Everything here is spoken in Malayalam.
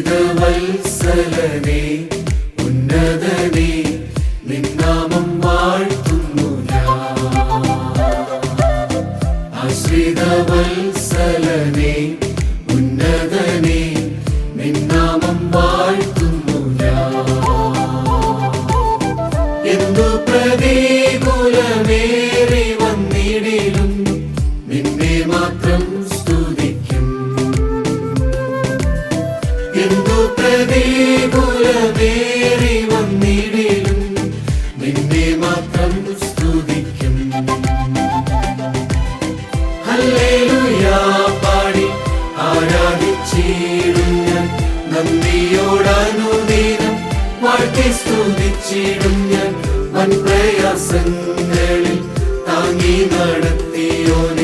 ആശ്രിതവത്സലനേ ഉന്നതനേ നിന്നാമം വാഴ്ത്തുന്നു ഞാൻ. ആശ്രിതവത്സലനേ ഉന്നതനേ നിന്നാമം വാഴ്ത്തുന്നു ഞാൻ. എന്തു പ്രതികൂലമേറി വന്നിടിലും നിന്നെ മാത്രം സ്തുതിക്കും. എന്തു പ്രതികൂലമേറി വന്നിടിലും നിന്നെ മാത്രം സ്തുതിക്കും. ഹല്ലേലൂയ പാടി ആരാധിച്ചിടും ഞാൻ. നന്ദിയോടനുദിനം വാഴ്ത്തി സ്തുതിച്ചിടും ഞാൻ. വൻ പ്രയാസങ്ങളിൽ താങ്ങി നടത്തിയോൻ